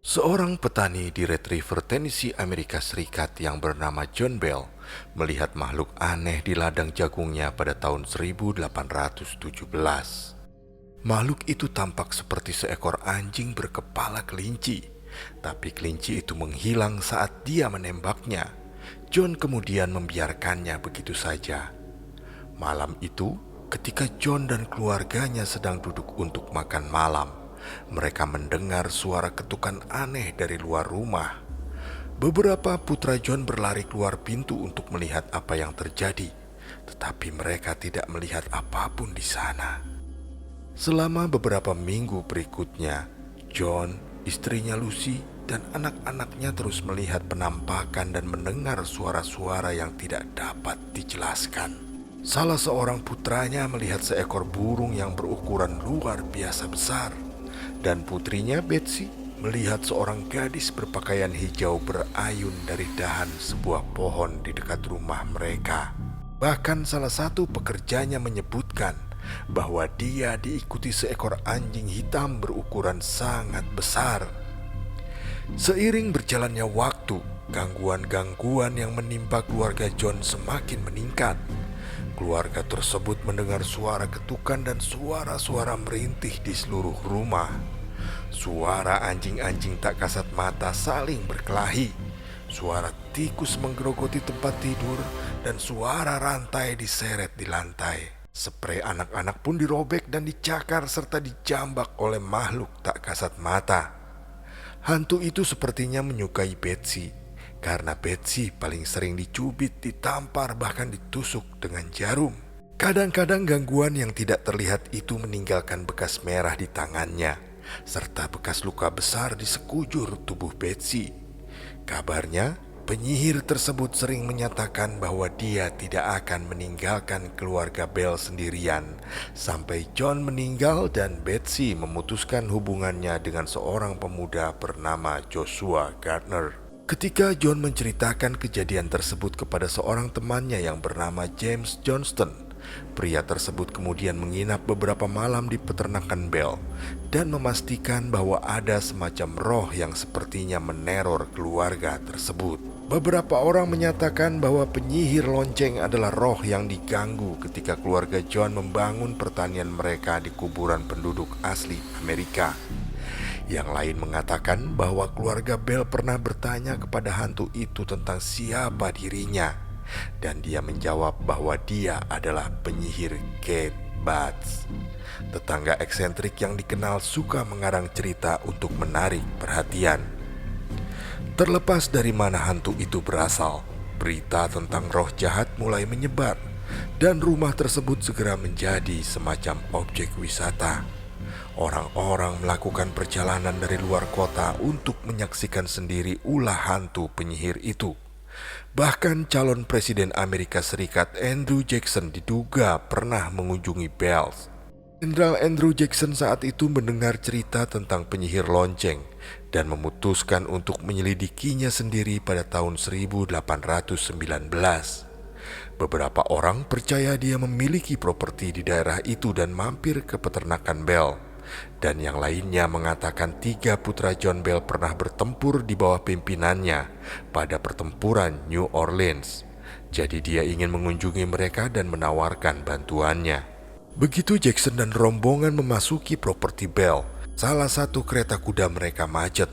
Seorang petani di Retriever, Tennessee, Amerika Serikat yang bernama John Bell melihat makhluk aneh di ladang jagungnya pada tahun 1817. Makhluk itu tampak seperti seekor anjing berkepala kelinci, tapi kelinci itu menghilang saat dia menembaknya. John kemudian membiarkannya begitu saja. Malam itu, ketika John dan keluarganya sedang duduk untuk makan malam, mereka mendengar suara ketukan aneh dari luar rumah. Beberapa putra John berlari keluar pintu untuk melihat apa yang terjadi, tetapi mereka tidak melihat apapun di sana. Selama beberapa minggu berikutnya, John, istrinya Lucy, dan anak-anaknya terus melihat penampakan dan mendengar suara-suara yang tidak dapat dijelaskan. Salah seorang putranya melihat seekor burung yang berukuran luar biasa besar, dan putrinya Betsy melihat seorang gadis berpakaian hijau berayun dari dahan sebuah pohon di dekat rumah mereka. Bahkan salah satu pekerjanya menyebutkan bahwa dia diikuti seekor anjing hitam berukuran sangat besar. Seiring berjalannya waktu, gangguan-gangguan yang menimpa keluarga John semakin meningkat. Keluarga tersebut mendengar suara ketukan dan suara-suara merintih di seluruh rumah. Suara anjing-anjing tak kasat mata saling berkelahi. Suara tikus menggerogoti tempat tidur dan suara rantai diseret di lantai. Sprei anak-anak pun dirobek dan dicakar serta dijambak oleh makhluk tak kasat mata. Hantu itu sepertinya menyukai Betsy, karena Betsy paling sering dicubit, ditampar, bahkan ditusuk dengan jarum. Kadang-kadang gangguan yang tidak terlihat itu meninggalkan bekas merah di tangannya, serta bekas luka besar di sekujur tubuh Betsy. Kabarnya, penyihir tersebut sering menyatakan bahwa dia tidak akan meninggalkan keluarga Bell sendirian sampai John meninggal dan Betsy memutuskan hubungannya dengan seorang pemuda bernama Joshua Gardner. Ketika John menceritakan kejadian tersebut kepada seorang temannya yang bernama James Johnston, pria tersebut kemudian menginap beberapa malam di peternakan Bell dan memastikan bahwa ada semacam roh yang sepertinya meneror keluarga tersebut. Beberapa orang menyatakan bahwa penyihir lonceng adalah roh yang diganggu ketika keluarga John membangun pertanian mereka di kuburan penduduk asli Amerika. Yang lain mengatakan bahwa keluarga Bell pernah bertanya kepada hantu itu tentang siapa dirinya, dan dia menjawab bahwa dia adalah penyihir Kate Batts, tetangga eksentrik yang dikenal suka mengarang cerita untuk menarik perhatian. Terlepas dari mana hantu itu berasal, berita tentang roh jahat mulai menyebar, dan rumah tersebut segera menjadi semacam objek wisata. Orang-orang melakukan perjalanan dari luar kota untuk menyaksikan sendiri ulah hantu penyihir itu. Bahkan calon presiden Amerika Serikat Andrew Jackson diduga pernah mengunjungi Bells. Jenderal Andrew Jackson saat itu mendengar cerita tentang penyihir lonceng dan memutuskan untuk menyelidikinya sendiri pada tahun 1819. Beberapa orang percaya dia memiliki properti di daerah itu dan mampir ke peternakan Bell. Dan yang lainnya mengatakan 3 putra John Bell pernah bertempur di bawah pimpinannya pada pertempuran New Orleans. Jadi dia ingin mengunjungi mereka dan menawarkan bantuannya. Begitu Jackson dan rombongan memasuki properti Bell, salah satu kereta kuda mereka macet.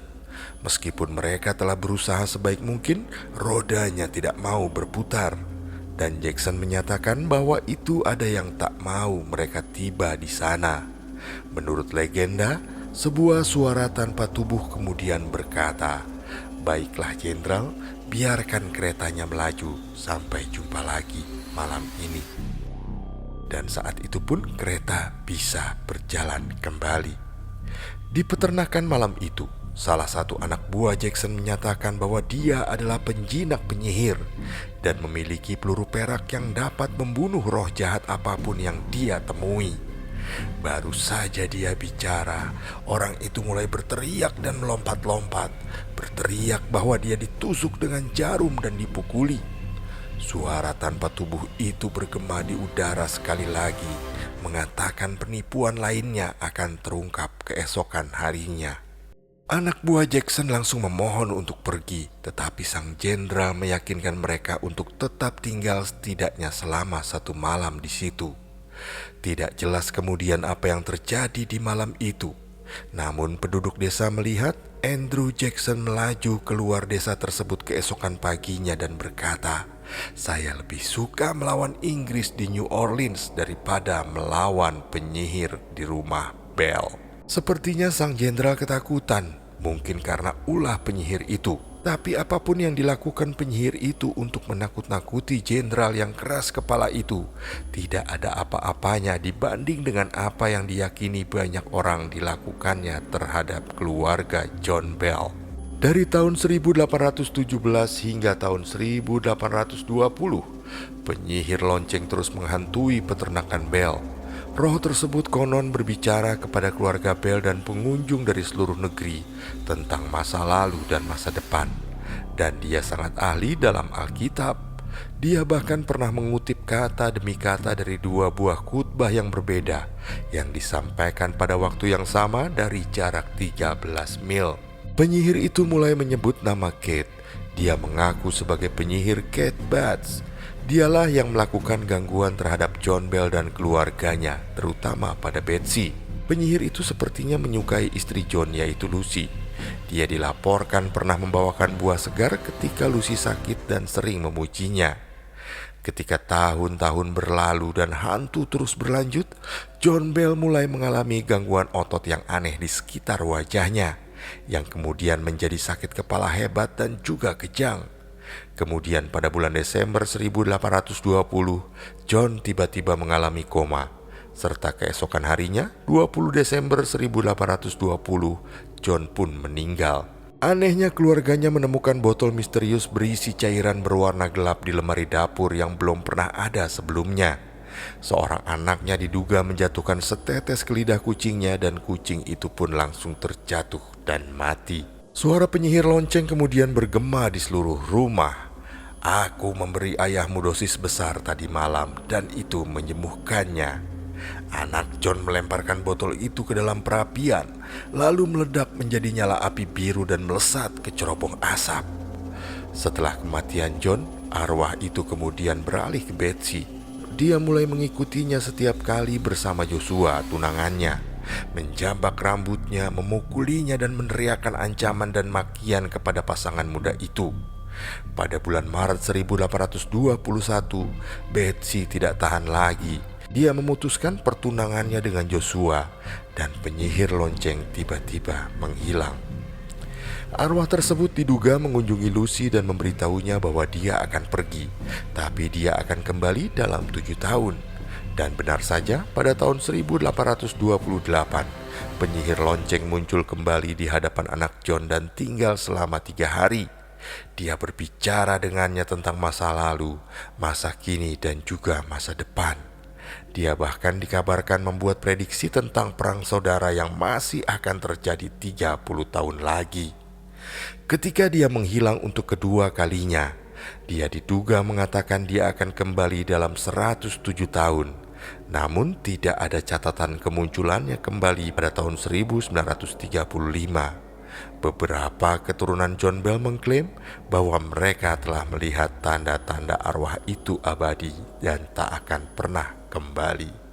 Meskipun mereka telah berusaha sebaik mungkin, rodanya tidak mau berputar. Dan Jackson menyatakan bahwa itu ada yang tak mau mereka tiba di sana. Menurut legenda, sebuah suara tanpa tubuh kemudian berkata, "Baiklah jenderal, biarkan keretanya melaju, sampai jumpa lagi malam ini." Dan saat itu pun kereta bisa berjalan kembali. Di peternakan malam itu, salah satu anak buah Jackson menyatakan bahwa dia adalah penjinak penyihir dan memiliki peluru perak yang dapat membunuh roh jahat apapun yang dia temui. Baru saja dia bicara, orang itu mulai berteriak dan melompat-lompat, berteriak bahwa dia ditusuk dengan jarum dan dipukuli. Suara tanpa tubuh itu bergema di udara sekali lagi, mengatakan penipuan lainnya akan terungkap keesokan harinya. Anak buah Jackson langsung memohon untuk pergi, tetapi sang jenderal meyakinkan mereka untuk tetap tinggal setidaknya selama 1 malam di situ. Tidak jelas kemudian apa yang terjadi di malam itu. Namun penduduk desa melihat Andrew Jackson melaju keluar desa tersebut keesokan paginya dan berkata, "Saya lebih suka melawan Inggris di New Orleans daripada melawan penyihir di rumah Bell." Sepertinya sang jenderal ketakutan, mungkin karena ulah penyihir itu. Tapi apapun yang dilakukan penyihir itu untuk menakut-nakuti jenderal yang keras kepala itu, tidak ada apa-apanya dibanding dengan apa yang diyakini banyak orang dilakukannya terhadap keluarga John Bell. Dari tahun 1817 hingga tahun 1820, penyihir lonceng terus menghantui peternakan Bell. Roh tersebut konon berbicara kepada keluarga Bell dan pengunjung dari seluruh negeri tentang masa lalu dan masa depan. Dan dia sangat ahli dalam Alkitab. Dia bahkan pernah mengutip kata demi kata dari 2 buah khotbah yang berbeda yang disampaikan pada waktu yang sama dari jarak 13 mil. Penyihir itu mulai menyebut nama Kate. Dia mengaku sebagai penyihir Kate Bates. Dialah yang melakukan gangguan terhadap John Bell dan keluarganya, terutama pada Betsy. Penyihir itu sepertinya menyukai istri John, yaitu Lucy. Dia dilaporkan pernah membawakan buah segar ketika Lucy sakit dan sering memujinya. Ketika tahun-tahun berlalu dan hantu terus berlanjut, John Bell mulai mengalami gangguan otot yang aneh di sekitar wajahnya, yang kemudian menjadi sakit kepala hebat dan juga kejang. Kemudian pada bulan Desember 1820, John tiba-tiba mengalami koma. Serta keesokan harinya, 20 Desember 1820, John pun meninggal. Anehnya keluarganya menemukan botol misterius berisi cairan berwarna gelap di lemari dapur yang belum pernah ada sebelumnya. Seorang anaknya diduga menjatuhkan setetes ke lidah kucingnya dan kucing itu pun langsung terjatuh dan mati. Suara penyihir lonceng kemudian bergema di seluruh rumah. "Aku memberi ayahmu dosis besar tadi malam dan itu menyembuhkannya." Anak John melemparkan botol itu ke dalam perapian, lalu meledak menjadi nyala api biru dan melesat ke cerobong asap. Setelah kematian John, arwah itu kemudian beralih ke Betsy. Dia mulai mengikutinya setiap kali bersama Joshua, tunangannya, menjambak rambutnya, memukulinya dan meneriakkan ancaman dan makian kepada pasangan muda itu. Pada bulan Maret 1821, Betsy tidak tahan lagi. Dia memutuskan pertunangannya dengan Joshua dan penyihir lonceng tiba-tiba menghilang. Arwah tersebut diduga mengunjungi Lucy dan memberitahunya bahwa dia akan pergi, tapi dia akan kembali dalam 7 tahun. Dan benar saja, pada tahun 1828, penyihir lonceng muncul kembali di hadapan anak John dan tinggal selama 3 hari. Dia berbicara dengannya tentang masa lalu, masa kini, dan juga masa depan. Dia bahkan dikabarkan membuat prediksi tentang perang saudara yang masih akan terjadi 30 tahun lagi. Ketika dia menghilang untuk kedua kalinya, dia diduga mengatakan dia akan kembali dalam 107 tahun. Namun tidak ada catatan kemunculannya kembali pada tahun 1935. Beberapa keturunan John Bell mengklaim bahwa mereka telah melihat tanda-tanda arwah itu abadi dan tak akan pernah kembali.